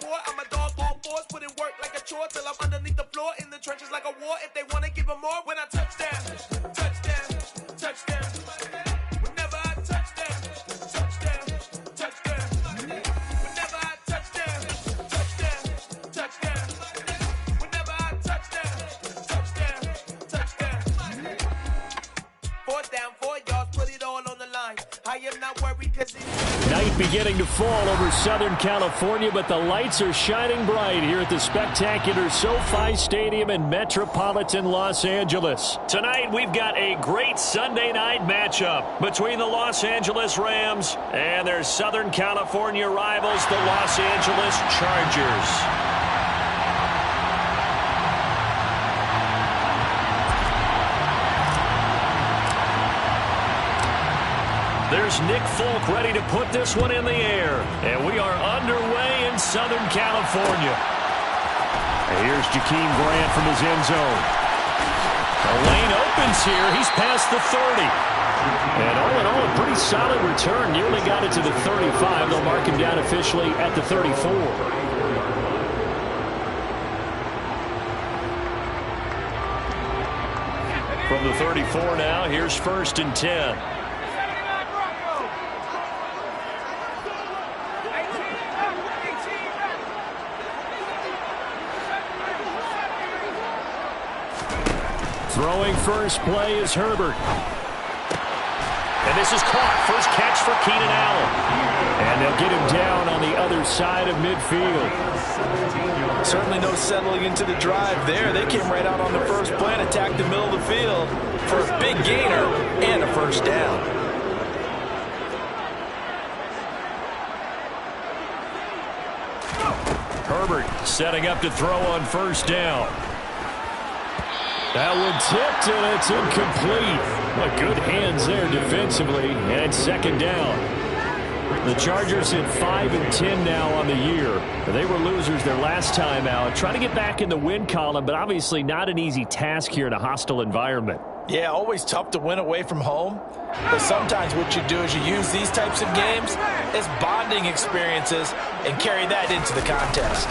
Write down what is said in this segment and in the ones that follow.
poor. I'm a dog on force, put in work like a chore till I'm underneath the floor in the trenches like a war. If they wanna give them more, when I touch down, touchdown, touchdown. Whenever I touch down, touchdown, touchdown. Whenever I touch down, touchdown, touchdown. Whenever I touch down, touchdown, touchdown. 4th down, 4 yards, put it all on the line. I am not worried because Night beginning to fall over Southern California, but the lights are shining bright here at the spectacular SoFi Stadium in metropolitan Los Angeles. Tonight, we've got a great Sunday night matchup between the Los Angeles Rams and their Southern California rivals, the Los Angeles Chargers. There's Nick Folk ready to put this one in the air. And we are underway in Southern California. And here's Jakeem Grant from his end zone. The lane opens here. He's past the 30. And all in all, a pretty solid return. Nearly got it to the 35. They'll mark him down officially at the 34. From the 34 now, here's 1st and 10. Throwing first play is Herbert. And this is caught. First catch for Keenan Allen. And they'll get him down on the other side of midfield. Certainly no settling into the drive there. They came right out on the first play and attacked the middle of the field for a big gainer and a first down. Herbert setting up to throw on first down. That one tipped, and it's incomplete. But good hands there defensively, and 2nd down. The Chargers at 5-10 now on the year. They were losers their last time out. Trying to get back in the win column, but obviously not an easy task here in a hostile environment. Yeah, always tough to win away from home. But sometimes what you do is you use these types of games as bonding experiences and carry that into the contest.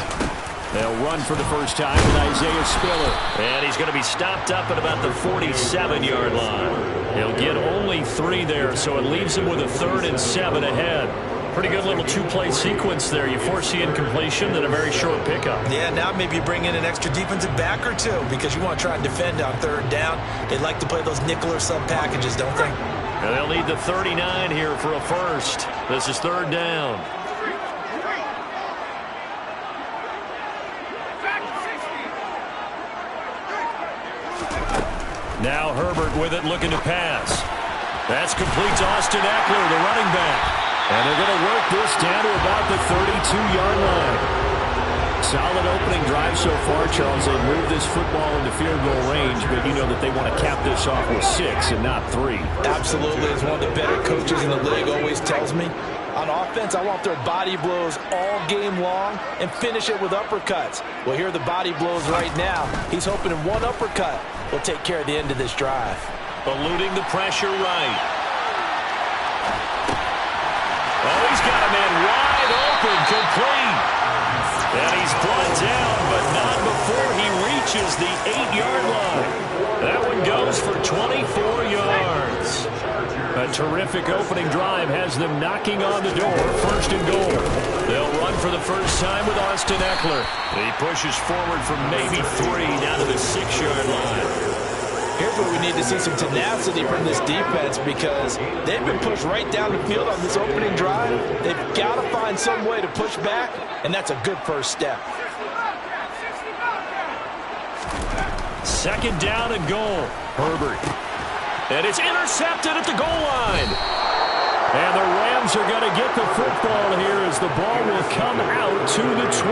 They'll run for the first time with Isaiah Spiller. And he's going to be stopped up at about the 47-yard line. He'll get only 3 there, so it leaves him with a 3rd and 7 ahead. Pretty good little 2-play sequence there. You foresee incompletion, then a very short pickup. Yeah, now maybe you bring in an extra defensive back or two because you want to try and defend on 3rd down. They like to play those nickel or sub packages, don't they? And they'll need the 39 here for a first. This is 3rd down. Now Herbert with it, looking to pass. That's complete to Austin Eckler, the running back. And they're going to work this down to about the 32-yard line. Solid opening drive so far, Charles. They moved this football into field goal range, but you know that they want to cap this off with 6 and not 3. Absolutely. As one of the better coaches in the league always tells me, on offense, I want their body blows all game long and finish it with uppercuts. Well, here are the body blows right now. He's hoping in one uppercut will take care of the end of this drive. Eluding the pressure right. Oh, he's got a man wide open, complete. And he's brought down, but not before he reaches the 8-yard line. That one goes for 24 yards. A terrific opening drive has them knocking on the door, 1st and goal. They'll run for the first time with Austin Eckler. He pushes forward from maybe 3 down to the 6-yard line. Here's where we need to see some tenacity from this defense because they've been pushed right down the field on this opening drive. They've got to find some way to push back, and that's a good first step. 2nd down and goal. Herbert. And it's intercepted at the goal line. And the Rams are going to get the football here as the ball will come out to the 20.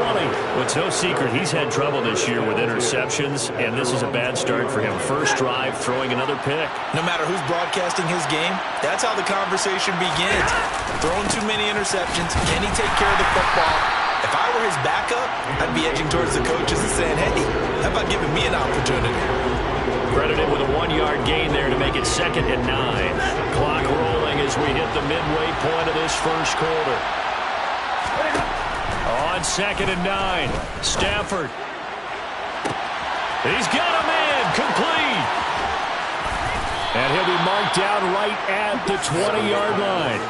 Well, it's no secret he's had trouble this year with interceptions, and this is a bad start for him. First drive, throwing another pick. No matter who's broadcasting his game, that's how the conversation begins. Throwing too many interceptions, can he take care of the football? If I were his backup, I'd be edging towards the coaches and saying, hey, how about giving me an opportunity? Credited with a 1-yard gain there to make it 2nd and 9. Clock rolling as we hit the midway point of this first quarter. On 2nd and 9, Stafford. He's got a man, complete. And he'll be marked down right at the 20-yard line.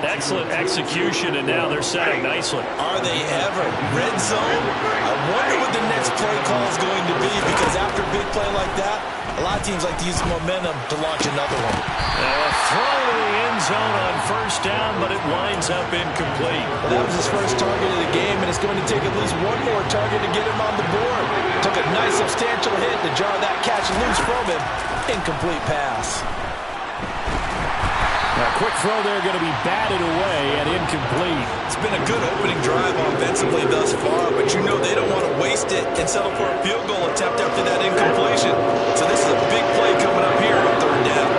Excellent execution, and now they're set up nicely. Are they ever? Red zone? I wonder what the next play call is going to be, because after a big play like that, a lot of teams like to use momentum to launch another one. A throw to the end zone on 1st down, but it winds up incomplete. That was his first target of the game, and it's going to take at least one more target to get him on the board. Took a nice substantial hit to jar that catch loose from him. Incomplete pass. A quick throw there, going to be batted away and incomplete. It's been a good opening drive offensively thus far, but you know they don't want to waste it and settle for a field goal attempt after that incompletion. So this is a big play coming up here on 3rd down.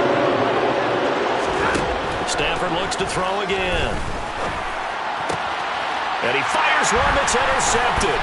Stafford looks to throw again. And he fires one that's intercepted.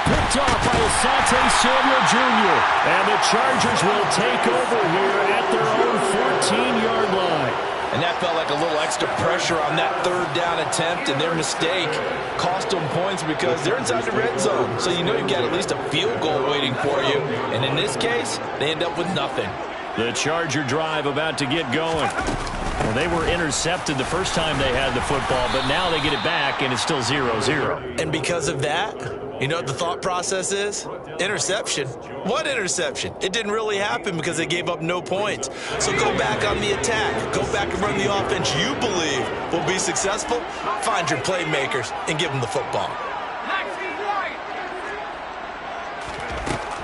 Picked off by Asante Samuel Jr. And the Chargers will take over here at their own 14-yard line. And that felt like a little extra pressure on that 3rd down attempt, and their mistake cost them points because they're inside the red zone. So you know you've got at least a field goal waiting for you. And in this case, they end up with nothing. The Charger drive about to get going. Well, they were intercepted the first time they had the football, but now they get it back, and it's still 0-0. And because of that, you know what the thought process is? Interception. What interception? It didn't really happen because they gave up no points. So go back on the attack. Go back and run the offense you believe will be successful. Find your playmakers and give them the football.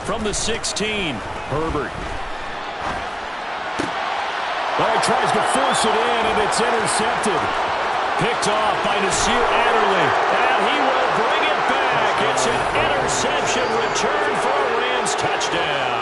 From the 16, Herbert. Well, he tries to force it in, and it's intercepted. Picked off by Nasir Adderley, and he will bring it back. It's an interception return for a Rams touchdown.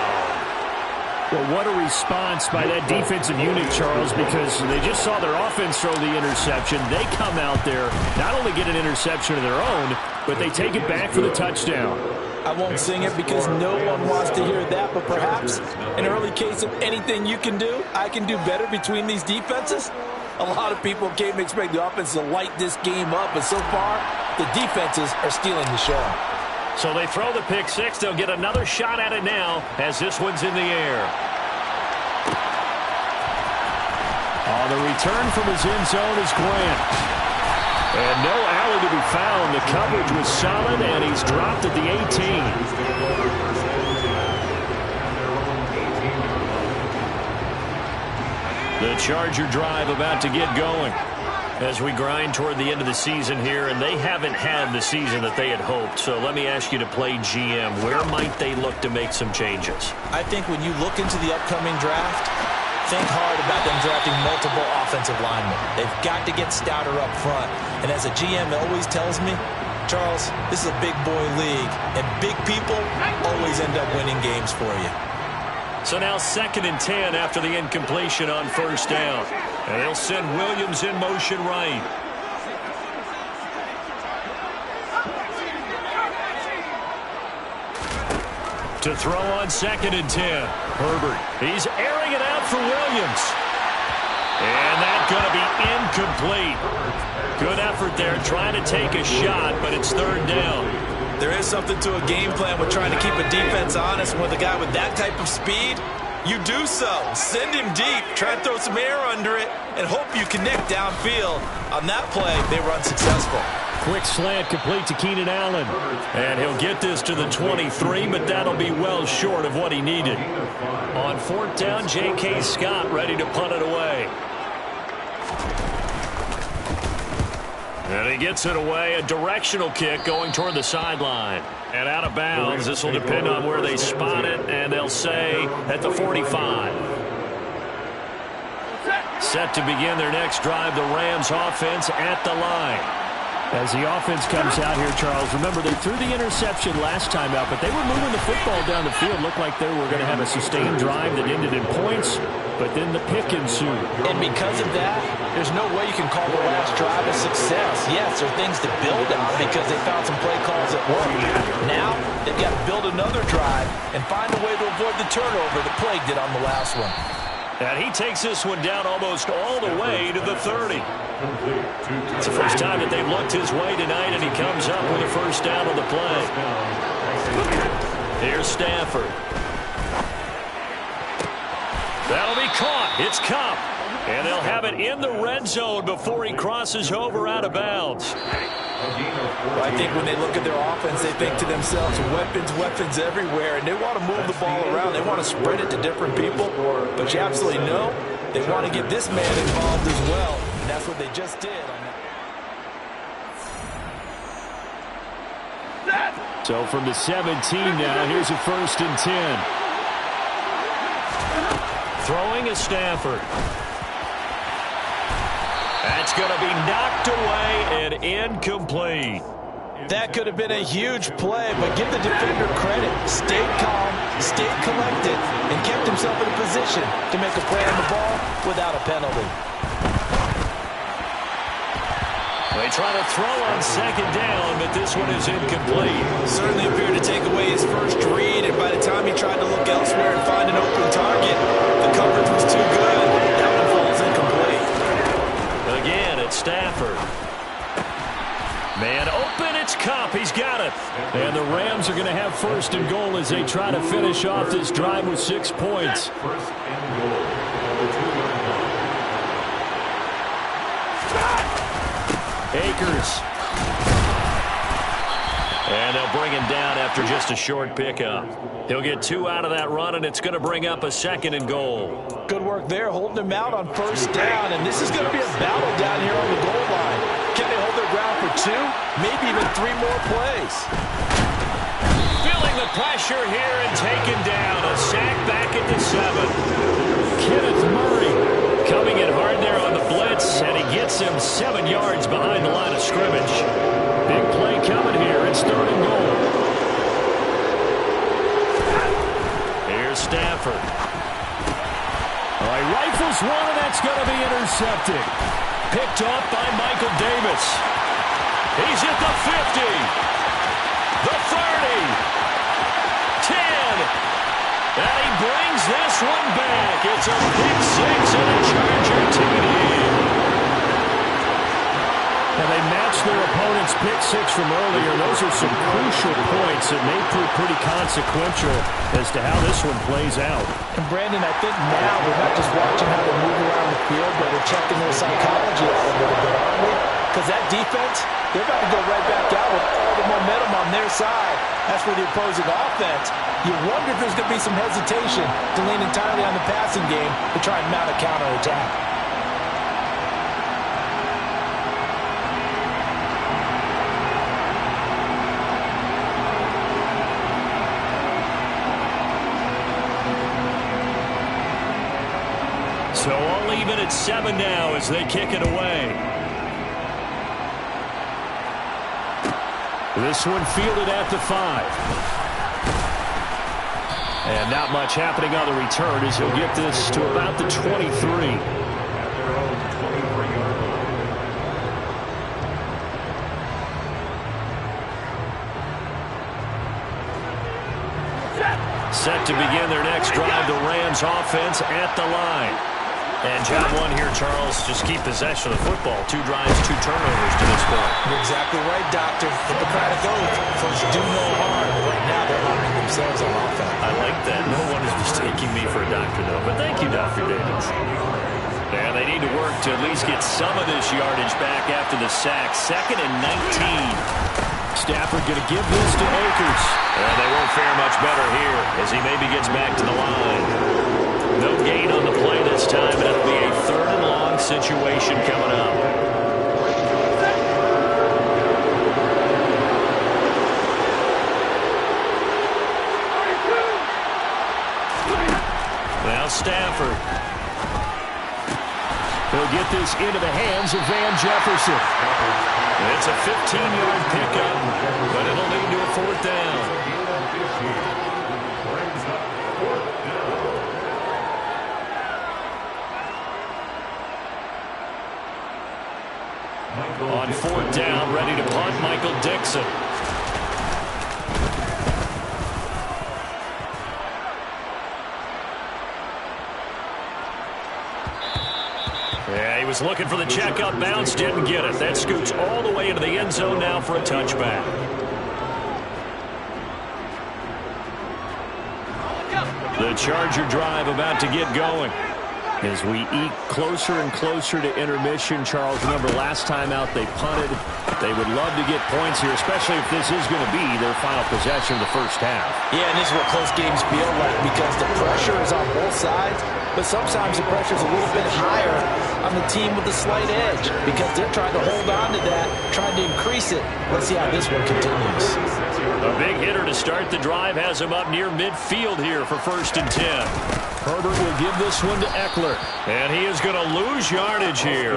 Well, what a response by that defensive unit, Charles, because they just saw their offense throw the interception. They come out there, not only get an interception of their own, but they take it back for the touchdown. I won't sing it because no one wants to hear that, but perhaps an early case of anything you can do, I can do better between these defenses. A lot of people came to expect the offense to light this game up, but so far, the defenses are stealing the show. So they throw the pick six. They'll get another shot at it now as this one's in the air. The return from his end zone is Grant. And no alley to be found. The coverage was solid, and he's dropped at the 18. The Charger drive about to get going as we grind toward the end of the season here, and they haven't had the season that they had hoped. So let me ask you to play GM. Where might they look to make some changes? I think when you look into the upcoming draft, think hard about them drafting multiple offensive linemen. They've got to get stouter up front. And as a GM always tells me, Charles, this is a big boy league, and big people always end up winning games for you. So now 2nd and 10 after the incompletion on 1st down. And they'll send Williams in motion right. To throw on 2nd and 10. Herbert. He's airing it out for Williams. And that's going to be incomplete. Good effort there trying to take a shot, but it's 3rd down. There is something to a game plan with trying to keep a defense honest. With a guy with that type of speed, you do so. Send him deep. Try and throw some air under it and hope you connect downfield. On that play, they were unsuccessful. Quick slant complete to Keenan Allen. And he'll get this to the 23, but that'll be well short of what he needed. On 4th down, J.K. Scott ready to punt it away. And he gets it away. A directional kick going toward the sideline. And out of bounds. This will depend on where they spot it, and they'll say at the 45. Set to begin their next drive, the Rams offense at the line. As the offense comes out here, Charles, remember they threw the interception last time out, but they were moving the football down the field. Looked like they were going to have a sustained drive that ended in points, but then the pick ensued. And because of that, there's no way you can call the last drive a success. Yes, there are things to build on because they found some play calls that work. Now, they've got to build another drive and find a way to avoid the turnover that plagued it on the last one. And he takes this one down almost all the way to the 30. It's the first time that they've looked his way tonight, and he comes up with a first down on the play. Here's Stafford. That'll be caught. It's Kupp. And they'll have it in the red zone before he crosses over out of bounds. Well, I think when they look at their offense, they think to themselves, weapons, weapons everywhere, and they want to move the ball around. They want to spread it to different people, but you absolutely know they want to get this man involved as well, and that's what they just did. So from the 17 now, here's a 1st and 10. Throwing is Stafford. That's going to be knocked away and incomplete. That could have been a huge play, but give the defender credit. Stayed calm, stayed collected, and kept himself in a position to make a play on the ball without a penalty. They try to throw on 2nd down, but this one is incomplete. Certainly appeared to take away his first read, and by the time he tried to look elsewhere and find an open target, the coverage was too good. That one falls incomplete. Again, it's Stafford. Man open, it's Kupp. He's got it. And the Rams are going to have 1st and goal as they try to finish off this drive with 6 points. Akers. And they'll bring him down after just a short pickup. He'll get 2 out of that run, and it's going to bring up a 2nd and goal. Good work there, holding him out on 1st down, and this is going to be a battle down here on the goal line. Can they hold their ground for 2, maybe even 3 more plays? Feeling the pressure here and taken down. A sack back at the 7. Kenneth Murray coming in hard there on the blitz, and he gets him 7 yards behind the line of scrimmage. Big play coming here. It's 3rd and goal. Here's Stafford. All right, rifles one, and that's going to be intercepted. Picked off by Michael Davis. He's at the 50. The 30. 10. And he brings this one back. It's a pick 6 and a Charger TD. And they matched their opponent's pick 6 from earlier. Those are some crucial points that may prove pretty consequential as to how this one plays out. And Brandon, I think now we're not just watching how they move around the field, but we're checking their psychology out a little bit, aren't we? Because that defense, they're about to go right back out with all the momentum on their side. That's for the opposing offense. You wonder if there's going to be some hesitation to lean entirely on the passing game to try and mount a counterattack. So all even at 7 now as they kick it away. This one fielded at the 5. And not much happening on the return as he'll get this to about the 23. Set to begin their next drive, the Rams offense at the line. And job 1 here, Charles, just keep possession of the football. 2 drives, 2 turnovers to this point. You're exactly right, Doctor. Hippocratic oath. First, do no harm. Right now, they're harming themselves on offense. I like that. No one is mistaking me for a doctor, though. But thank you, Dr. Davis. And they need to work to at least get some of this yardage back after the sack. 2nd and 19. Stafford going to give this to Akers. And they won't fare much better here as he maybe gets back to the line. No gain on the play this time, and it'll be a 3rd and long situation coming up. Now Stafford. He'll get this into the hands of Van Jefferson. It's a 15-yard pickup, but it'll lead to a 4th down. On 4th down, ready to punt, Michael Dixon. Was looking for the checkup bounce, didn't get it. That scoots all the way into the end zone now for a touchback. The Charger drive about to get going. As we eke closer and closer to intermission, Charles, remember last time out they punted. They would love to get points here, especially if this is going to be their final possession of the first half. Yeah, and this is what close games feel like because the pressure is on both sides, but sometimes the pressure is a little bit higher on the team with the slight edge because they're trying to hold on to that, trying to increase it. Let's see how this one continues. A big hitter to start the drive has him up near midfield here for 1st and 10. Herbert will give this one to Eckler. And he is going to lose yardage here.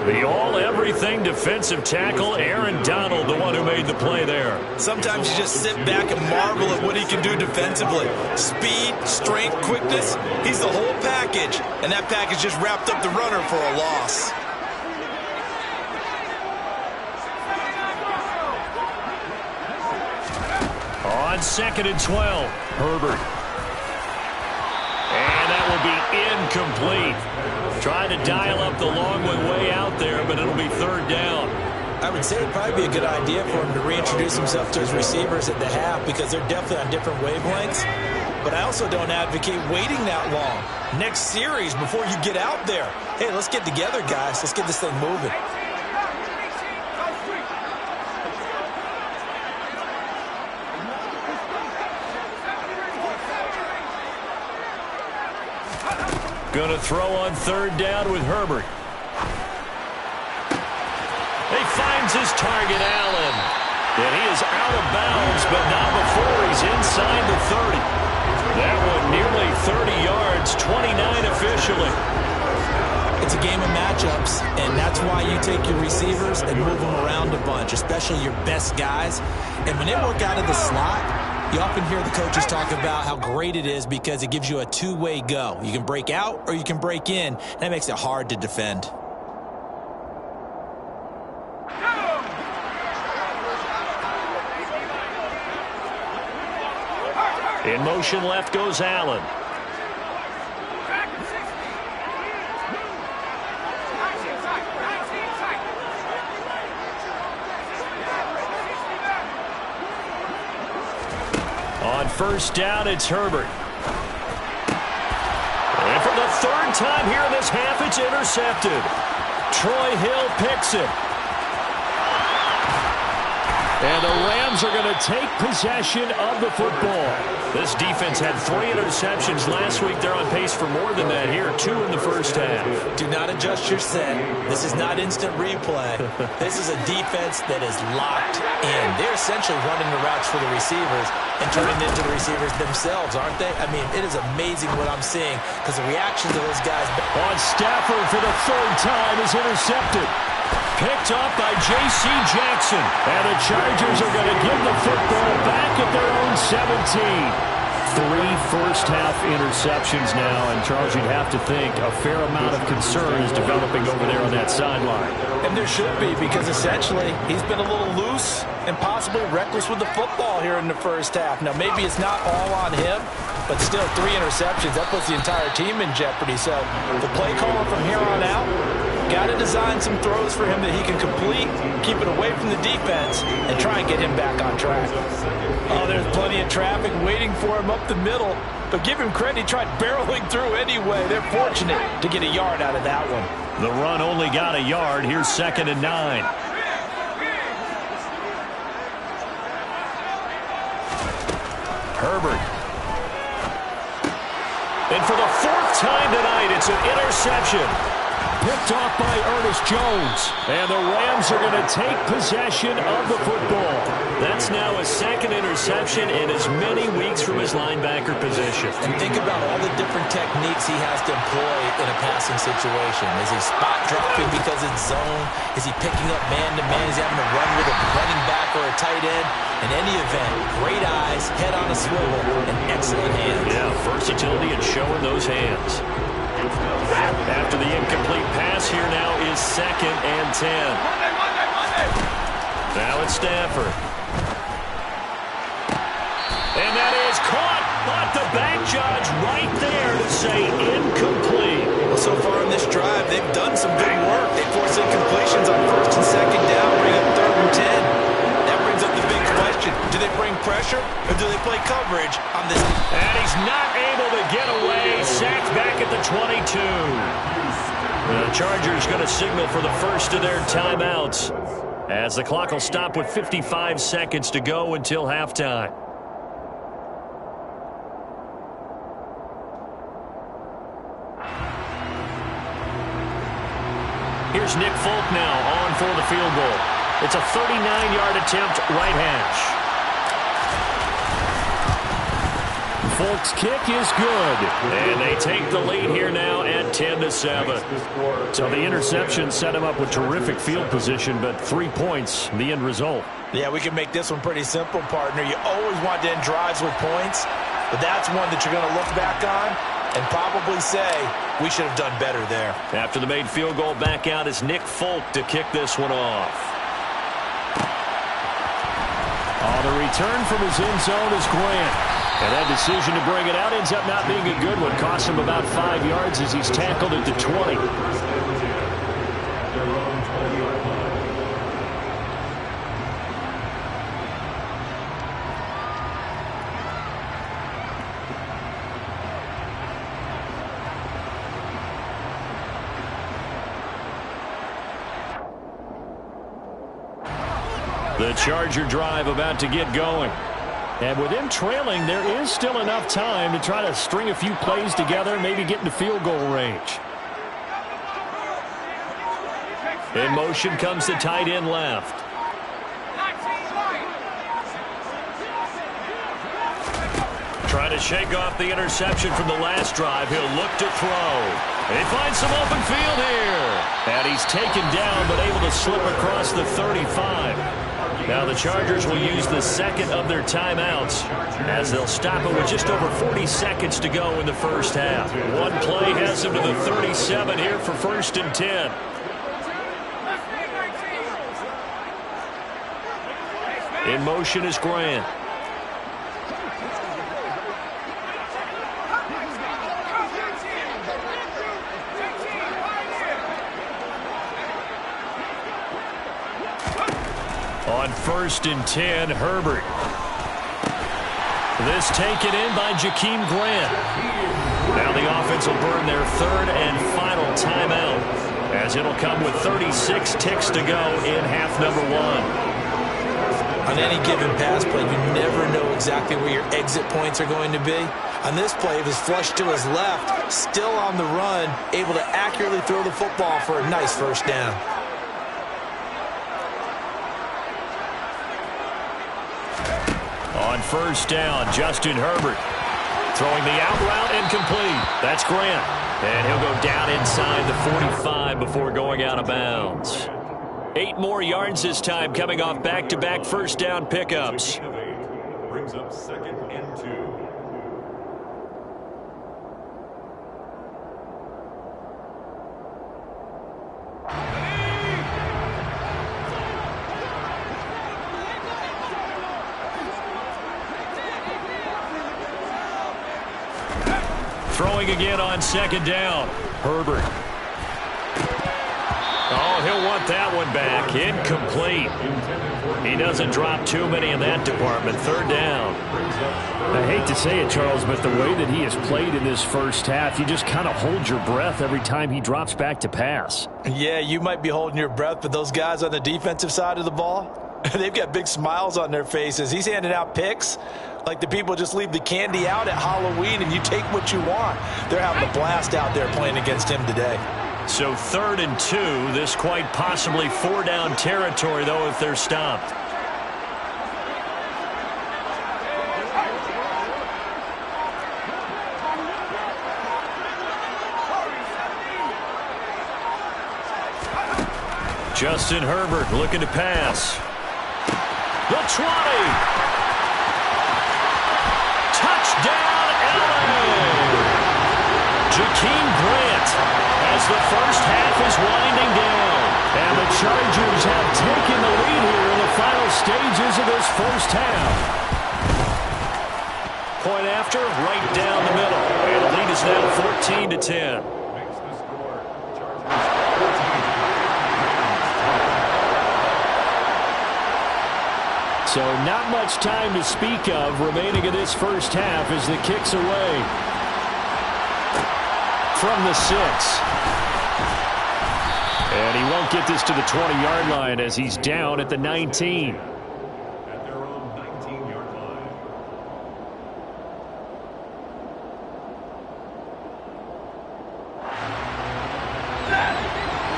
The all-everything defensive tackle, Aaron Donald, the one who made the play there. Sometimes you just sit back and marvel at what he can do defensively. Speed, strength, quickness, he's the whole package. And that package just wrapped up the runner for a loss. On 2nd and 12, Herbert. And that will be incomplete. Trying to dial up the long way out there, but it'll be 3rd down. I would say it'd probably be a good idea for him to reintroduce himself to his receivers at the half because they're definitely on different wavelengths. But I also don't advocate waiting that long. Next series before you get out there. Hey, let's get together, guys. Let's get this thing moving. Going to throw on 3rd down with Herbert. He finds his target, Allen. And he is out of bounds, but not before he's inside the 30. That one nearly 30 yards, 29 officially. It's a game of matchups, and that's why you take your receivers and move them around a bunch, especially your best guys. And when they work out of the slot, you often hear the coaches talk about how great it is because it gives you a two-way go. You can break out or you can break in. That makes it hard to defend. In motion left goes Allen. On 1st down, it's Herbert. And for the 3rd time here in this half, it's intercepted. Troy Hill picks it. And the Rams are going to take possession of the football. This defense had 3 interceptions last week. They're on pace for more than that here, 2 in the first half. Do not adjust your set. This is not instant replay. This is a defense that is locked in. They're essentially running the routes for the receivers and turning into the receivers themselves, aren't they? I mean, it is amazing what I'm seeing because the reaction to those guys. On Stafford for the 3rd time is intercepted. Picked up by J.C. Jackson. And the Chargers are going to give the football back at their own 17. 3 first-half interceptions now. And, Charles, you'd have to think a fair amount of concern is developing over there on that sideline. And there should be because, essentially, he's been a little loose and possibly reckless with the football here in the first half. Now, maybe it's not all on him, but still 3 interceptions. That puts the entire team in jeopardy. So the play caller from here on out, got to design some throws for him that he can complete, keep it away from the defense, and try and get him back on track. Oh, there's plenty of traffic waiting for him up the middle, but give him credit, he tried barreling through anyway. They're fortunate to get a yard out of that one. The run only got a yard. Here's 2nd and 9. Herbert. And for the 4th time tonight, it's an interception. Picked off by Ernest Jones. And the Rams are going to take possession of the football. That's now a 2nd interception in as many weeks from his linebacker position. And think about all the different techniques he has to employ in a passing situation. Is he spot dropping because it's zone? Is he picking up man-to-man? Is he having to run with a running back or a tight end? In any event, great eyes, head on a swivel, and excellent hands. Yeah, versatility and showing those hands. After the incomplete pass, here now is 2nd and 10. Now it's Stafford. And that is caught, but the back judge right there to say incomplete. Well, So far in this drive, they've done some good work. They force incompletions on first and second down, bring up 3rd and 10. That brings up the big question. Do they bring pressure or do they play coverage on this? And he's not able to get away. Sacked back at the 22. The Chargers going to signal for the first of their timeouts as the clock will stop with 55 seconds to go until halftime. Here's Nick Folk now on for the field goal. It's a 39-yard attempt, right hash. Folk's kick is good. And they take the lead here now at 10-7. So the interception set him up with terrific field position, but 3 points, the end result. Yeah, we can make this one pretty simple, partner. You always want to end drives with points, but that's one that you're going to look back on and probably say we should have done better there. After the made field goal, back out is Nick Folk to kick this one off. On the return from his end zone is Grant. And that decision to bring it out ends up not being a good one. Cost him about 5 yards as he's tackled at the 20. The Charger drive about to get going. And with him trailing, there is still enough time to try to string a few plays together, maybe get into field goal range. In motion comes the tight end left. Trying to shake off the interception from the last drive. He'll look to throw. He finds some open field here. And he's taken down, but able to slip across the 35. Now the Chargers will use the second of their timeouts as they'll stop it with just over 40 seconds to go in the first half. One play has them to the 37 here for 1st and 10. In motion is Grant. On 1st and 10, Herbert. This taken in by Jakeem Grant. Now the offense will burn their 3rd and final timeout as it'll come with 36 ticks to go in half number 1. On any given pass play, you never know exactly where your exit points are going to be. On this play, it was flushed to his left, still on the run, able to accurately throw the football for a nice first down. On 1st down, Justin Herbert throwing the out route incomplete. That's Grant. And he'll go down inside the 45 before going out of bounds. 8 more yards this time coming off back-to-back first down pickups. Brings up 2nd and 2. Throwing again on 2nd down. Herbert. Oh, he'll want that one back. Incomplete. He doesn't drop too many in that department. 3rd down. I hate to say it, Charles, but the way that he has played in this first half, you just kind of hold your breath every time he drops back to pass. Yeah, you might be holding your breath, but those guys on the defensive side of the ball, they've got big smiles on their faces. He's handing out picks like the people just leave the candy out at Halloween and you take what you want. They're having a blast out there playing against him today. So 3rd and 2. This quite possibly 4-down territory, though, if they're stopped. Justin Herbert looking to pass. The 20. Touchdown, LA! Jakeem Grant as the first half is winding down. And the Chargers have taken the lead here in the final stages of this first half. Point after, right down the middle. And the lead is now 14-10. So not much time to speak of remaining in this first half as the kick's away from the 6. And he won't get this to the 20-yard line as he's down at the 19. At their own 19-yard line.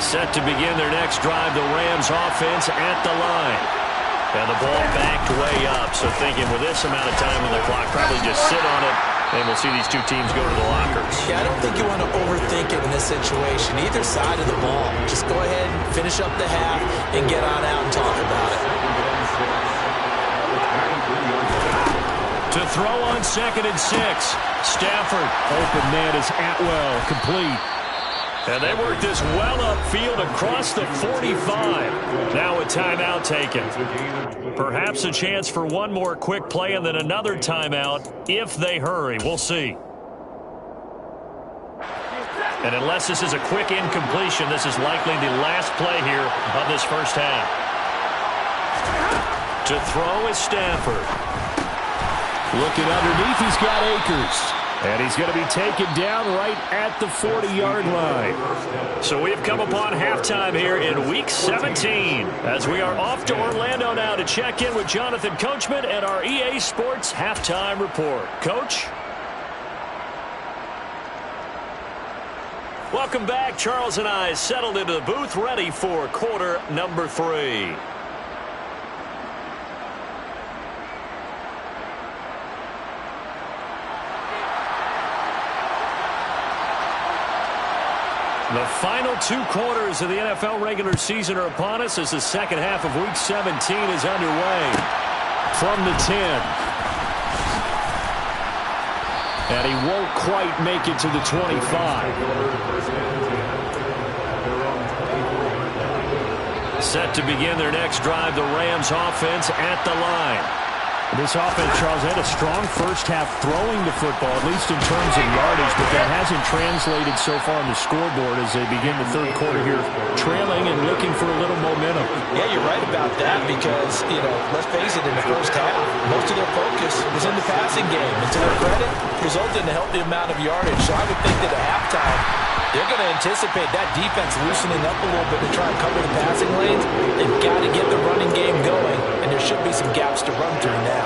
Set to begin their next drive, the Rams offense at the line. And the ball backed way up, so thinking with this amount of time on the clock, probably just sit on it, and we'll see these two teams go to the lockers. Yeah, I don't think you want to overthink it in this situation. Either side of the ball. Just go ahead and finish up the half and get on out and talk about it. To throw on 2nd and 6. Stafford, open man is Atwell, complete. And they work this well upfield across the 45. Now a timeout taken. Perhaps a chance for one more quick play and then another timeout if they hurry. We'll see. And unless this is a quick incompletion, this is likely the last play here of this first half. To throw is Stafford. Looking underneath, he's got Akers. And he's going to be taken down right at the 40-yard line. So we've come upon halftime here in Week 17 as we are off to Orlando now to check in with Jonathan Coachman and our EA Sports Halftime Report. Coach? Welcome back. Charles and I settled into the booth ready for quarter number 3. The final 2 quarters of the NFL regular season are upon us as the second half of Week 17 is underway. From the 10. And he won't quite make it to the 25. Set to begin their next drive, the Rams offense at the line. This offense, Charles, had a strong first half throwing the football, at least in terms of yardage, but that hasn't translated so far on the scoreboard as they begin the third quarter here, trailing and looking for a little momentum. Yeah, you're right about that because, let's face it, in the first half, most of their focus was in the passing game. And to their credit, resulted in a healthy amount of yardage. So I would think that at halftime, they're going to anticipate that defense loosening up a little bit to try and cover the passing lanes. They've got to get the running game going, and there should be some gaps to run through now.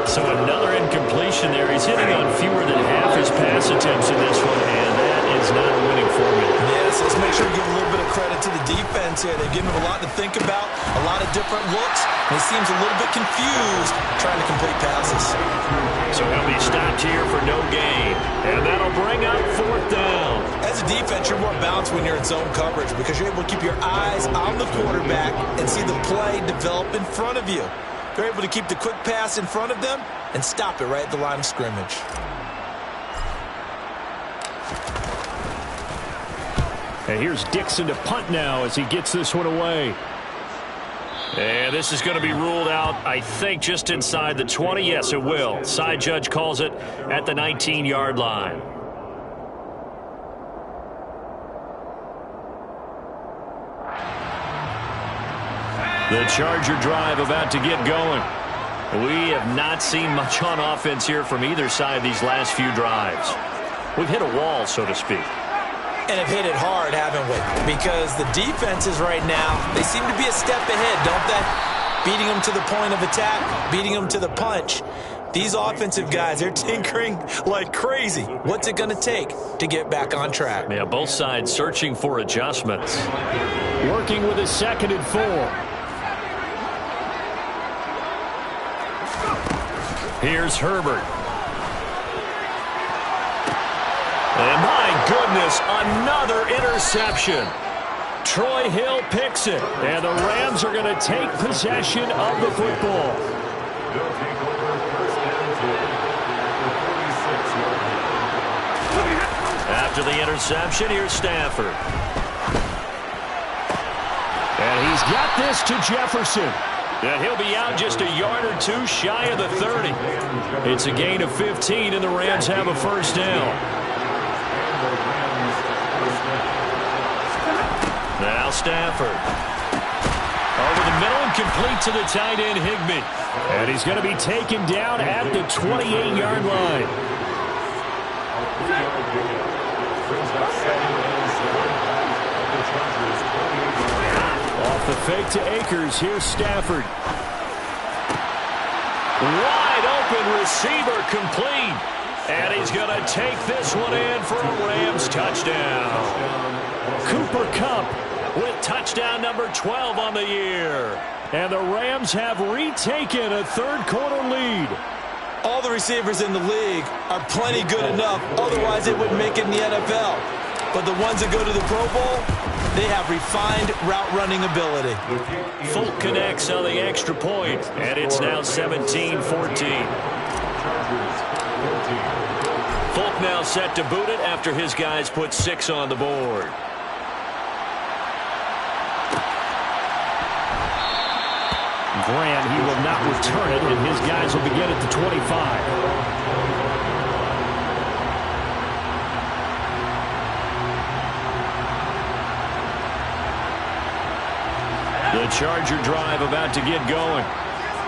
So another incompletion there. He's hitting on fewer than half his pass attempts in this one, and that is not a winning formula. Yes, let's make sure we give a little bit of credit to the defense here. They've given him a lot to think about, a lot of different looks, and he seems a little bit confused trying to complete passes. So he'll be stopped here for no gain, and that'll bring up 4th down. As a defense, you're more balanced when you're in zone coverage because you're able to keep your eyes on the quarterback and see the play develop in front of you. They're able to keep the quick pass in front of them and stop it right at the line of scrimmage. And here's Dixon to punt now as he gets this one away. And this is going to be ruled out, I think, just inside the 20. Yes, it will. Side judge calls it at the 19-yard line. The Charger drive about to get going. We have not seen much on offense here from either side these last few drives. We've hit a wall, so to speak. And have hit it hard, haven't we? Because the defenses right now, they seem to be a step ahead, don't they? Beating them to the point of attack, beating them to the punch. These offensive guys, they're tinkering like crazy. What's it going to take to get back on track? Yeah, both sides searching for adjustments. Working with a 2nd and 4. Here's Herbert. And my goodness, another interception. Troy Hill picks it, and the Rams are going to take possession of the football. After the interception, here's Stafford. And he's got this to Jefferson. And he'll be out just a yard or two shy of the 30. It's a gain of 15, and the Rams have a first down. Now Stafford. Over the the middle and complete to the tight end, Higbee. And he's going to be taken down at the 28-yard line. Off the fake to Akers. Here's Stafford. Wide open receiver, complete. And he's going to take this one in for a Rams touchdown. Cooper Kupp with touchdown number 12 on the year. And the Rams have retaken a third-quarter lead. All the receivers in the league are plenty good enough. Otherwise, they wouldn't make it in the NFL. But the ones that go to the Pro Bowl, they have refined route-running ability. Folk connects on the extra point, and it's now 17-14. Folk now set to boot it after his guys put 6 on the board. Grant, he will not return it, and his guys will begin at the 25. The Charger drive about to get going.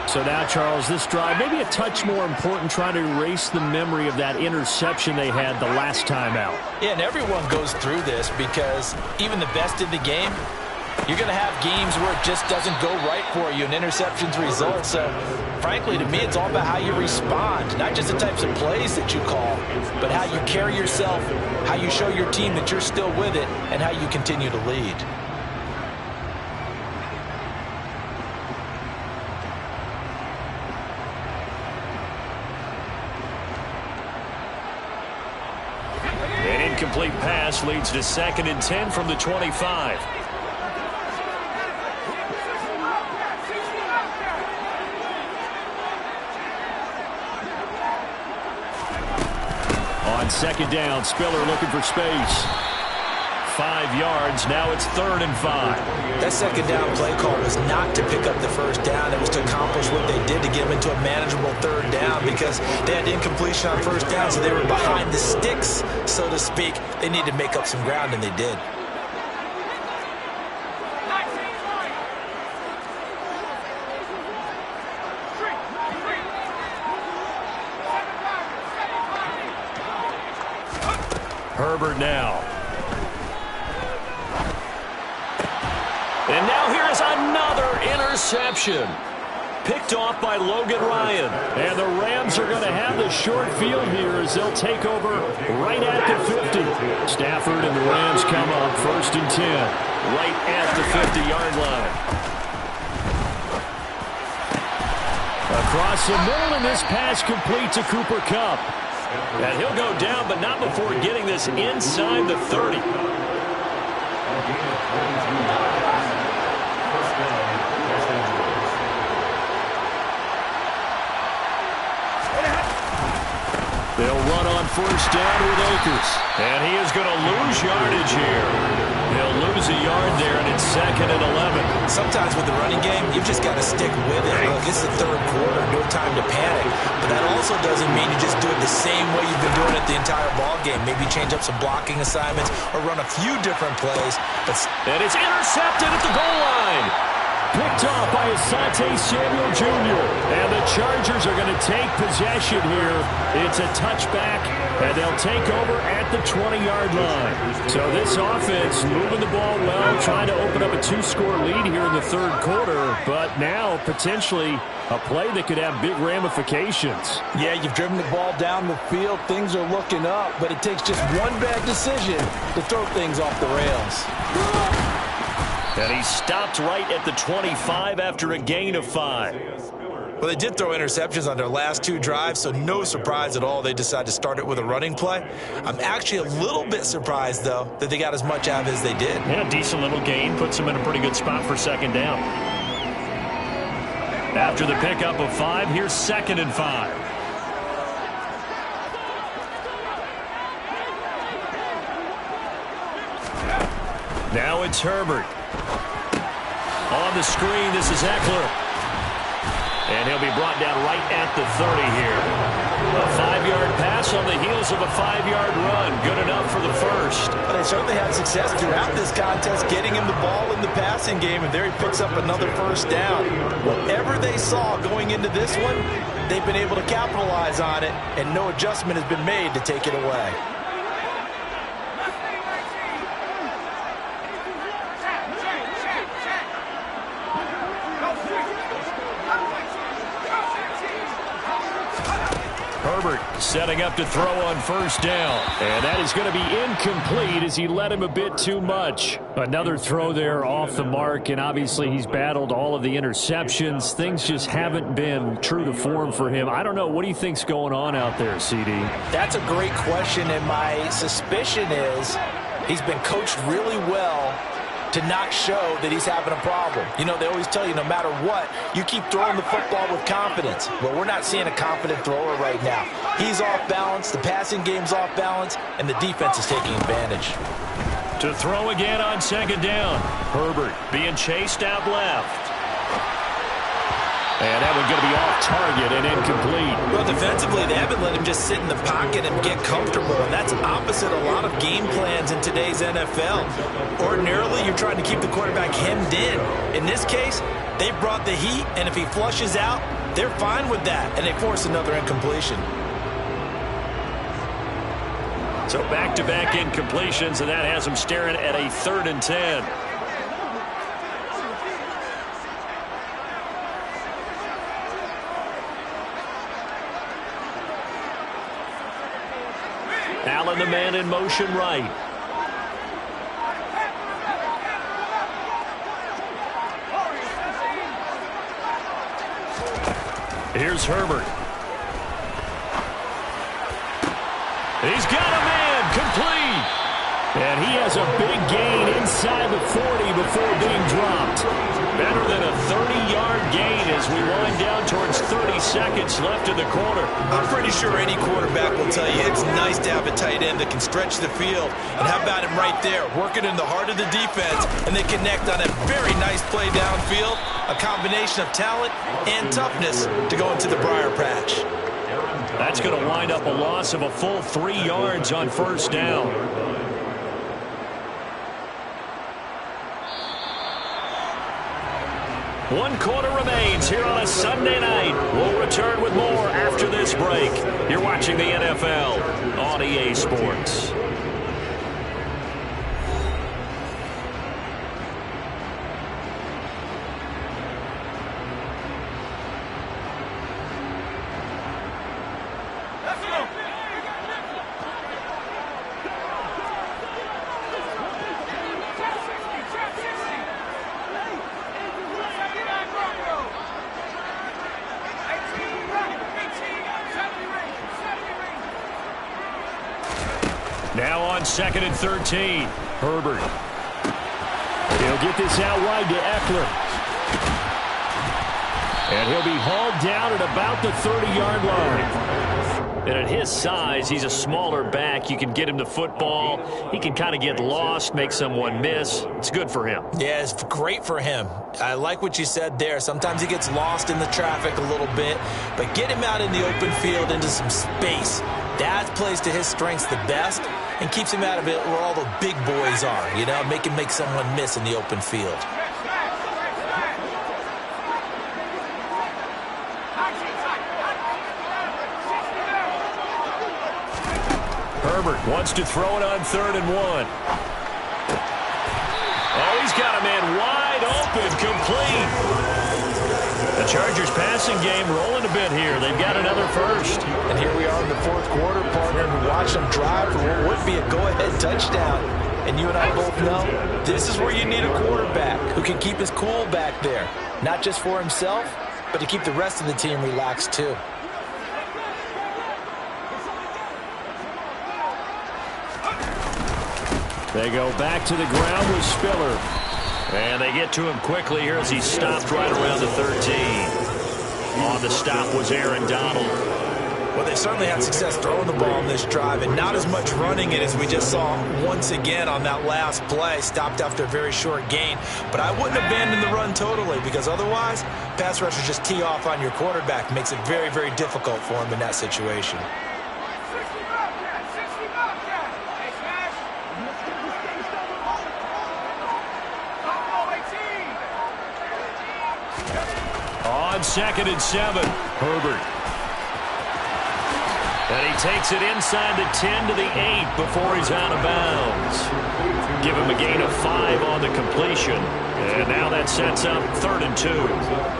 So now, Charles, this drive maybe a touch more important, trying to erase the memory of that interception they had the last time out. Yeah, and everyone goes through this because even the best in the game, you're going to have games where it just doesn't go right for you, and interceptions result. So, frankly, to me, it's all about how you respond, not just the types of plays that you call, but how you carry yourself, how you show your team that you're still with it, and how you continue to lead. An incomplete pass leads to 2nd and 10 from the 25. On 2nd down, Spiller looking for space. 5 yards. Now it's 3rd and 5. That 2nd down play call was not to pick up the 1st down. It was to accomplish what they did to get them into a manageable 3rd down because they had incompletion on 1st down, so they were behind the sticks, so to speak. They needed to make up some ground, and they did. Herbert now. And now here's another interception. Picked off by Logan Ryan. And the Rams are going to have the short field here as they'll take over right at the 50. Stafford and the Rams come up 1st and 10. Right at the 50-yard line. Across the middle, and this pass complete to Cooper Kupp. And he'll go down, but not before getting this inside the 30. They'll run on 1st down with Akers. And he is going to lose yardage here. He'll lose a yard there, and it's 2nd and 11. Sometimes with the running game, you've just got to stick with it. Look, this is the 3rd quarter, no time to panic. But that also doesn't mean you just do it the same way you've been doing it the entire ball game. Maybe change up some blocking assignments or run a few different plays. And it's intercepted at the goal line. Picked off by Asante Samuel Jr. And the Chargers are going to take possession here. It's a touchback, and they'll take over at the 20-yard line. So this offense moving the ball well, trying to open up a 2-score lead here in the 3rd quarter, but now potentially a play that could have big ramifications. Yeah, you've driven the ball down the field. Things are looking up, but it takes just one bad decision to throw things off the rails. And he stopped right at the 25 after a gain of 5. Well, they did throw interceptions on their last 2 drives, so no surprise at all they decided to start it with a running play. I'm actually a little bit surprised, though, that they got as much out of it as they did. Yeah, decent little gain. Puts them in a pretty good spot for 2nd down. After the pickup of 5, here's 2nd and 5. Now it's Herbert. On the screen, this is Eckler. And he'll be brought down right at the 30 here. A 5-yard pass on the heels of a 5-yard run. Good enough for the first. But they certainly had success throughout this contest, getting him the ball in the passing game, and there he picks up another first down. Whatever they saw going into this one, they've been able to capitalize on it, and no adjustment has been made to take it away. Herbert setting up to throw on first down. And that is going to be incomplete as he led him a bit too much. Another throw there off the mark, and obviously he's battled all of the interceptions. Things just haven't been true to form for him. I don't know. What do you think's going on out there, CD? That's a great question, and my suspicion is he's been coached really well to not show that he's having a problem. You know, they always tell you no matter what, you keep throwing the football with confidence. Well, we're not seeing a confident thrower right now. He's off balance, the passing game's off balance, and the defense is taking advantage. To throw again on second down. Herbert being chased out left. And that one's going to be off target and incomplete. Well, defensively, they haven't let him just sit in the pocket and get comfortable, and that's opposite a lot of game plans in today's NFL. Ordinarily, you're trying to keep the quarterback hemmed in. In this case, they brought the heat, and if he flushes out, they're fine with that, and they force another incompletion. So back-to-back incompletions, and that has him staring at a 3rd and 10. Allen, the man in motion right. Here's Herbert. He's got a man complete. And he has a big gain inside the 40 before being dropped. Better than a 30-yard gain as we wind down towards 30 seconds left in the quarter. I'm pretty sure any quarterback will tell you it's nice to have a tight end that can stretch the field. And how about him right there, working in the heart of the defense, and they connect on a very nice play downfield, a combination of talent and toughness to go into the briar patch. That's going to wind up a loss of a full 3 yards on first down. One quarter remains here on a Sunday night. We'll return with more after this break. You're watching the NFL on EA Sports. Now on 2nd and 13. Herbert. He'll get this out wide to Eckler. And he'll be hauled down at about the 30-yard line. And at his size, he's a smaller back. You can get him the football. He can kind of get lost, make someone miss. It's good for him. Yeah, it's great for him. I like what you said there. Sometimes he gets lost in the traffic a little bit, but get him out in the open field into some space. That plays to his strengths the best and keeps him out of it where all the big boys are, you know, make him make someone miss in the open field. Herbert wants to throw it on 3rd and 1. Oh, he's got a man wide open, complete. The Chargers passing game rolling a bit here. They've got another first. And here we are in the 4th quarter, partner, and watch them drive for what would be a go-ahead touchdown. And you and I both know this is where you need a quarterback who can keep his cool back there. Not just for himself, but to keep the rest of the team relaxed too. They go back to the ground with Spiller. And they get to him quickly here as he stopped right around the 13. On the stop was Aaron Donald. Well, they certainly had success throwing the ball on this drive and not as much running it as we just saw once again on that last play. Stopped after a very short gain. But I wouldn't abandon the run totally because otherwise, pass rushers just tee off on your quarterback. Makes it very, very difficult for him in that situation. On 2nd and 7, Herbert. And he takes it inside the 10 to the 8 before he's out of bounds. Give him a gain of 5 on the completion. And now that sets up 3rd and 2.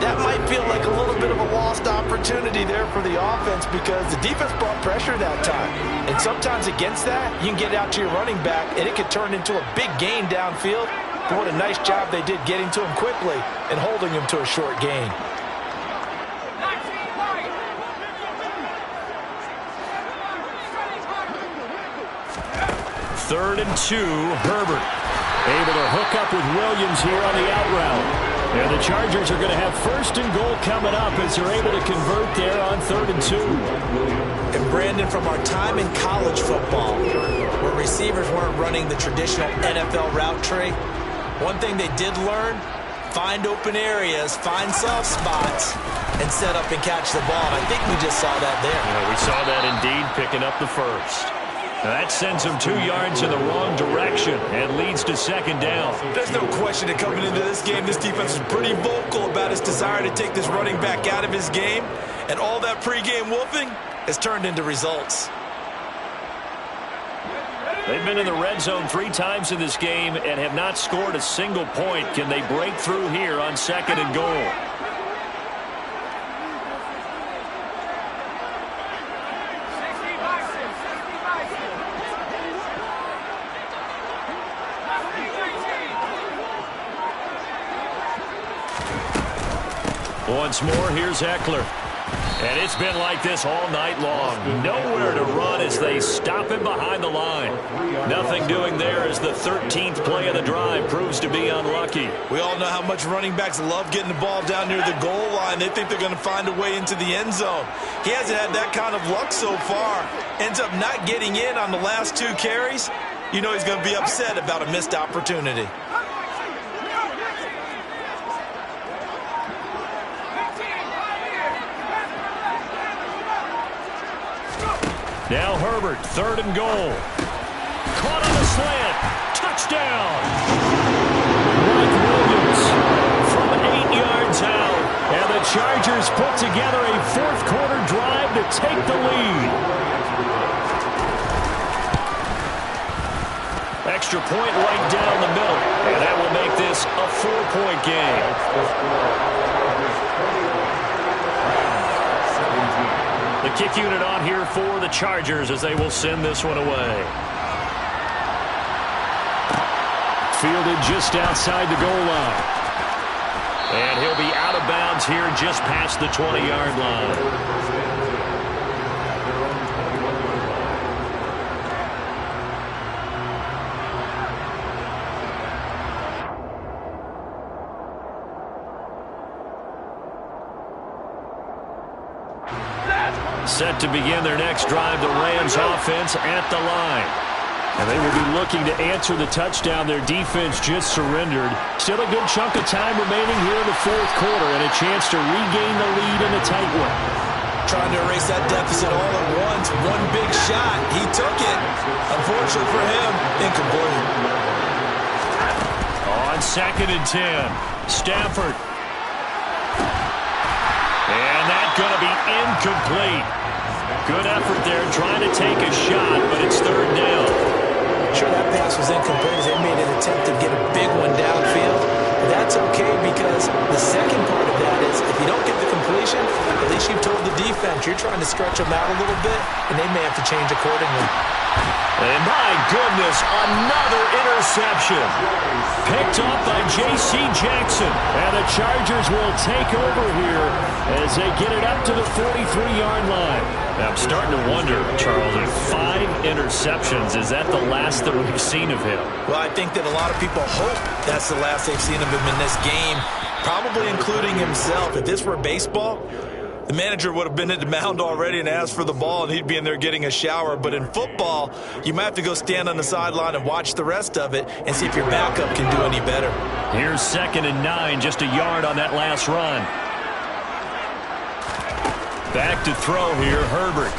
That might feel like a little bit of a lost opportunity there for the offense because the defense brought pressure that time. And sometimes against that, you can get out to your running back, and it could turn into a big gain downfield. But what a nice job they did getting to him quickly and holding him to a short gain. 3rd and 2, Herbert. Able to hook up with Williams here on the out route. And the Chargers are going to have 1st and goal coming up as they're able to convert there on 3rd and 2. And Brandon, from our time in college football, where receivers weren't running the traditional NFL route tree, one thing they did learn, find open areas, find soft spots, and set up and catch the ball. And I think we just saw that there. Yeah, we saw that indeed, picking up the 1st. That sends him 2 yards in the wrong direction and leads to 2nd down. There's no question that coming into this game, this defense is pretty vocal about its desire to take this running back out of his game. And all that pregame wolfing has turned into results. They've been in the red zone 3 times in this game and have not scored a single point. Can they break through here on 2nd and goal? Once more, here's Eckler. And it's been like this all night long. Nowhere to run as they stop him behind the line. Nothing doing there as the 13th play of the drive proves to be unlucky. We all know how much running backs love getting the ball down near the goal line. They think they're going to find a way into the end zone. He hasn't had that kind of luck so far. Ends up not getting in on the last 2 carries. You know he's going to be upset about a missed opportunity. Now Herbert, 3rd and goal. Caught on the slant. Touchdown. Mike Williams from 8 yards out. And the Chargers put together a 4th quarter drive to take the lead. Extra point right down the middle. And that will make this a 4-point game. The kick unit on here for the Chargers as they will send this one away. Fielded just outside the goal line. And he'll be out of bounds here just past the 20-yard line. Set to begin their next drive, the Rams offense at the line. And they will be looking to answer the touchdown their defense just surrendered. Still a good chunk of time remaining here in the 4th quarter and a chance to regain the lead in a tight one. Trying to erase that deficit all at once. One big shot. He took it. Unfortunately for him, incomplete. On 2nd and 10, Stafford. And that's going to be incomplete. Good effort there trying to take a shot, but it's 3rd down. Sure, that pass was incomplete as they made an attempt to get a big one downfield. But that's okay because the second part of that is if you don't get the completion, at least you've told the defense you're trying to stretch them out a little bit, and they may have to change accordingly. And my goodness, another interception. Picked off by J.C. Jackson. And the Chargers will take over here as they get it up to the 43-yard line. Now, I'm starting to wonder, Charles, if 5 interceptions, is that the last that we've seen of him? Well, I think that a lot of people hope that's the last they've seen of him in this game, probably including himself. If this were baseball, the manager would have been at the mound already and asked for the ball, and he'd be in there getting a shower. But in football, you might have to go stand on the sideline and watch the rest of it and see if your backup can do any better. Here's 2nd and 9, just a yard on that last run. Back to throw here, Herbert.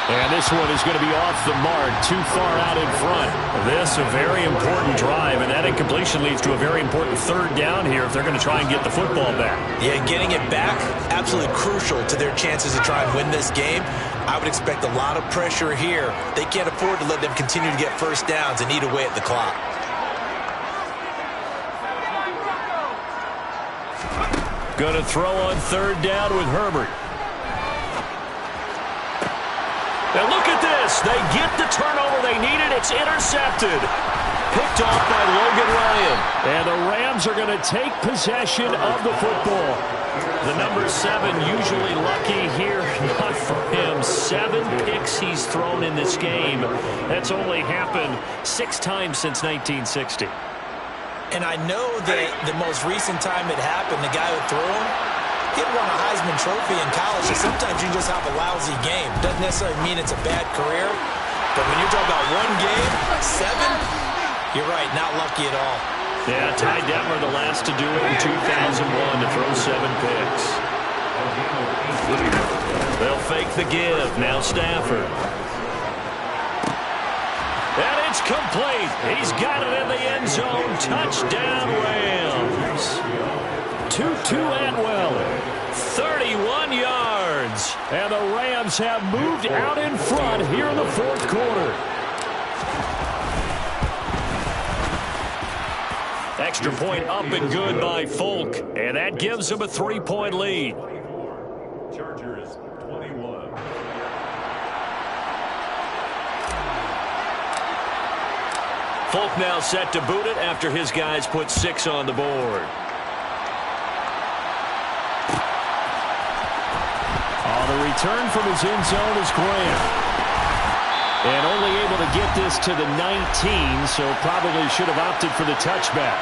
And this one is going to be off the mark, too far out in front. This a very important drive, and that incompletion leads to a very important 3rd down here if they're going to try and get the football back. Yeah, getting it back, absolutely crucial to their chances to try and win this game. I would expect a lot of pressure here. They can't afford to let them continue to get first downs and eat away at the clock. Going to throw on 3rd down with Herbert. Now look at this. They get the turnover they needed. It's intercepted. Picked off by Logan Ryan. And the Rams are going to take possession of the football. The number 7 usually lucky here. Not for him. 7 picks he's thrown in this game. That's only happened 6 times since 1960. And I know that the most recent time it happened, the guy who threw him, he won a Heisman Trophy in college. So sometimes you just have a lousy game. Doesn't necessarily mean it's a bad career. But when you're talking about 1 game, 7, you're right, not lucky at all. Yeah, Ty Detmer the last to do it in 2001 to throw 7 picks. They'll fake the give. Now Stafford. And it's complete. He's got it in the end zone. Touchdown, Rams. Tutu Atwell, 31 yards. And the Rams have moved out in front here in the 4th quarter. Extra point up and good by Folk. And that gives them a 3-point lead. Chargers 21. Folk now set to boot it after his guys put 6 on the board. The return from his end zone is Graham. And only able to get this to the 19, so probably should have opted for the touchback.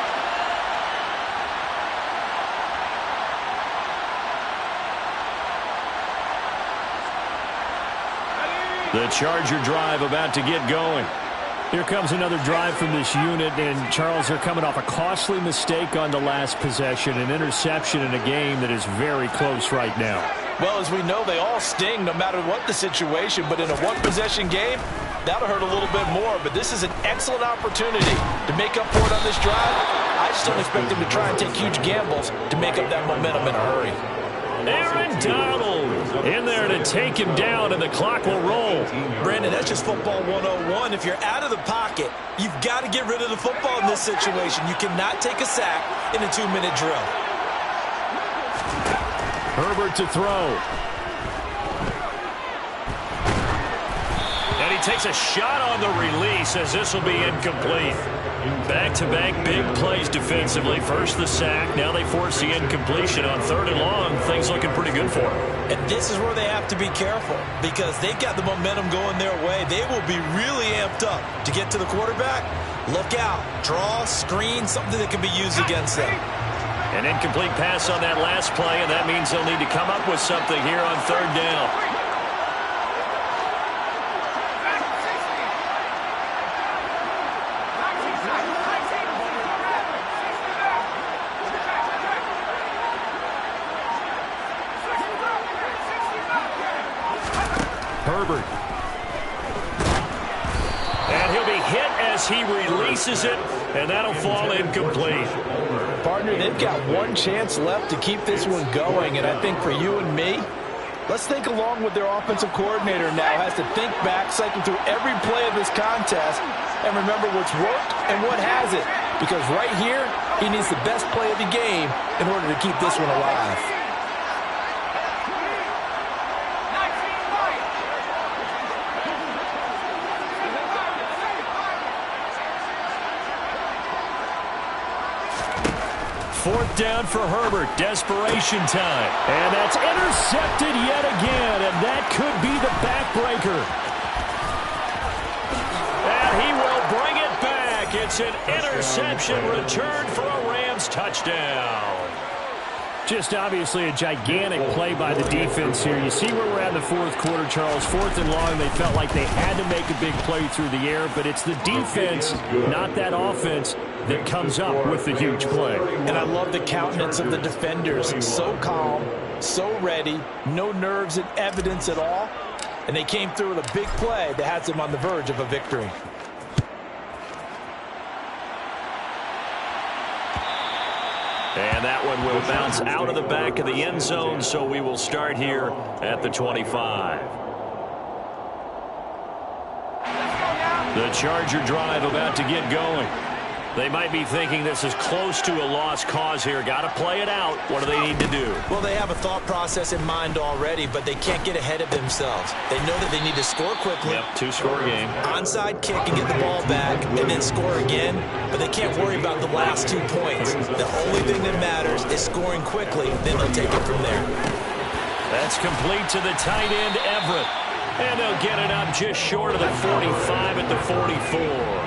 The Charger drive about to get going. Here comes another drive from this unit, and Charles, are coming off a costly mistake on the last possession, an interception in a game that is very close right now. Well, as we know, they all sting no matter what the situation, but in a 1-possession game, that'll hurt a little bit more. But this is an excellent opportunity to make up for it on this drive. I just don't expect them to try and take huge gambles to make up that momentum in a hurry. Aaron Donald in there to take him down, and the clock will roll. Brandon, that's just football 101. If you're out of the pocket, you've got to get rid of the football in this situation. You cannot take a sack in a 2-minute drill. Herbert to throw. And he takes a shot on the release as this will be incomplete. Back-to-back big plays defensively. First the sack. Now they force the incompletion on 3rd and long. Things looking pretty good for them. And this is where they have to be careful because they've got the momentum going their way. They will be really amped up to get to the quarterback. Look out. Draw, screen, something that can be used against them. An incomplete pass on that last play, and that means they'll need to come up with something here on 3rd down. Herbert. And he'll be hit as he releases it, and that'll fall incomplete. Partner, they've got 1 chance left to keep this one going, and I think for you and me, let's think along with their offensive coordinator now. Has to think back, cycle through every play of this contest, and remember what's worked and what hasn't. Because right here, he needs the best play of the game in order to keep this one alive. Fourth down for Herbert. Desperation time. And that's intercepted yet again, and that could be the backbreaker. And he will bring it back. It's an interception returned for a Rams touchdown. Just obviously a gigantic play by the defense here. You see where we're at in the fourth quarter, Charles. 4th and long, they felt like they had to make a big play through the air, but it's the defense, not that offense, that comes up with the huge play. And I love the countenance of the defenders. So calm, so ready, no nerves and evidence at all. And they came through with a big play that has them on the verge of a victory. And that one will bounce out of the back of the end zone, so we will start here at the 25. The Charger drive about to get going. They might be thinking this is close to a lost cause here. Got to play it out. What do they need to do? Well, they have a thought process in mind already, but they can't get ahead of themselves. They know that they need to score quickly. Yep, 2-score game. Onside kick and get the ball back and then score again, but they can't worry about the last 2 points. The only thing that matters is scoring quickly, then they'll take it from there. That's complete to the tight end, Everett. And they'll get it up just short of the 45 at the 44.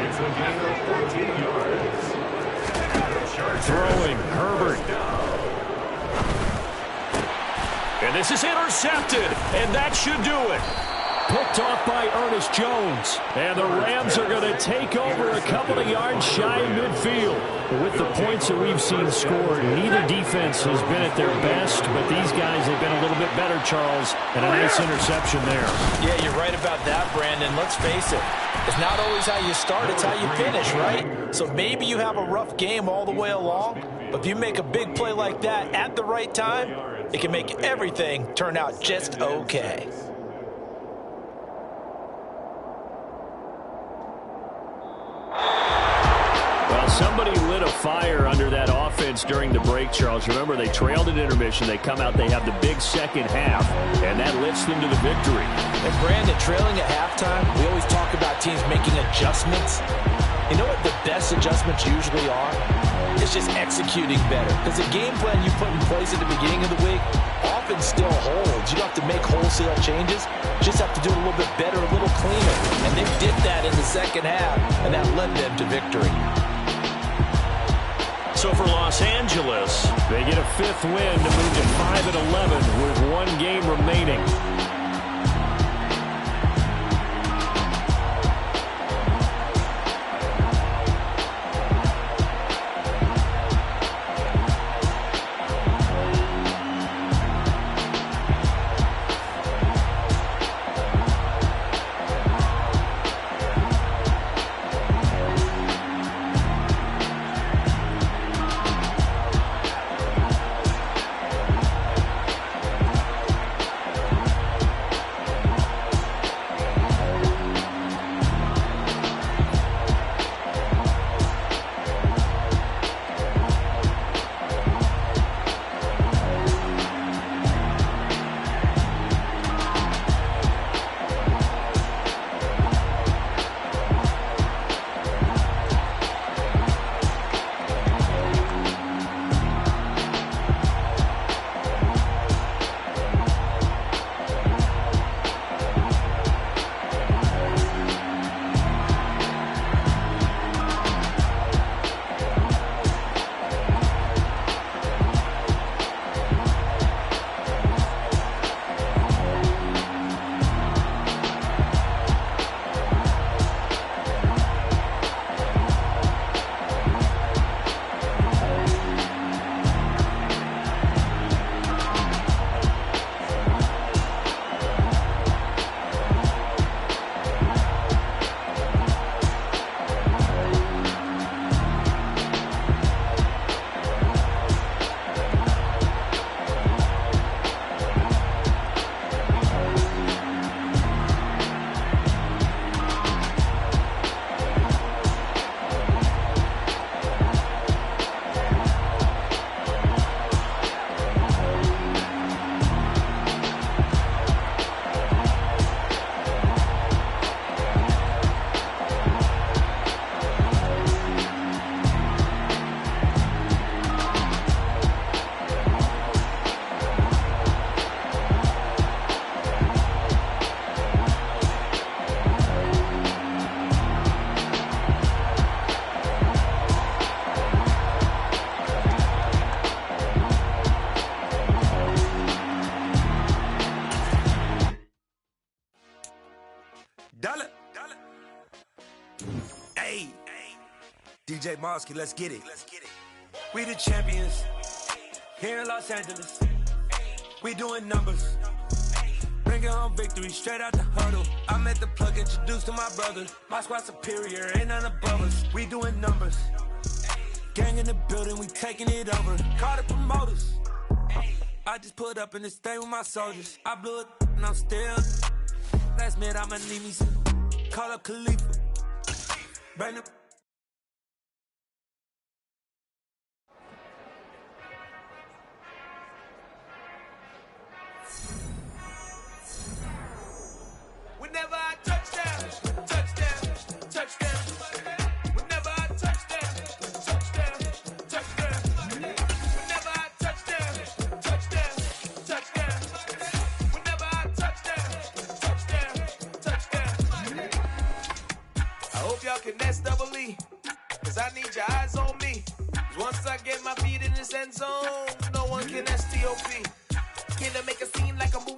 It's a gain of 14 yards. Throwing, Herbert. And this is intercepted, and that should do it. Picked off by Ernest Jones. And the Rams are going to take over a couple of yards shy of midfield. With the points that we've seen scored, neither defense has been at their best, but these guys have been a little bit better, Charles, and a nice interception there. Yeah, you're right about that, Brandon. Let's face it. It's not always how you start, it's how you finish, right? So maybe you have a rough game all the way along, but if you make a big play like that at the right time, it can make everything turn out just okay. Well, somebody lit a fire under that offense during the break, Charles. Remember, they trailed at intermission. They come out, they have the big second half, and that lifts them to the victory. And Brandon, trailing at halftime, we always talk about teams making adjustments. You know what the best adjustments usually are? It's just executing better. Because the game plan you put in place at the beginning of the week often still holds. You don't have to make wholesale changes. You just have to do it a little bit better, a little cleaner. And they did that in the second half, and that led them to victory. So for Los Angeles, they get a 5th win to move to 5-11 with 1 game remaining. DJ Mosky, let's get it. We the champions here in Los Angeles. We doing numbers. Bringing home victory straight out the huddle. I met the plug, introduced to my brothers. My squad superior, ain't none above us. We doing numbers. Gang in the building, we taking it over. Call the promoters. I just put up in this thing with my soldiers. I blew it and I'm still. Last minute I'ma need me some. Call up Khalifa. Bring the. Whenever I touchdown, touchdown, touchdown. Whenever I touchdown, touchdown, touchdown. Whenever I touchdown, touchdown, touchdown. Whenever I touchdown, touchdown, touchdown. I hope y'all can nest double E, cause I need your eyes on me. Cause once I get my feet in this end zone, no one can STOP. Can I make a scene like a movie?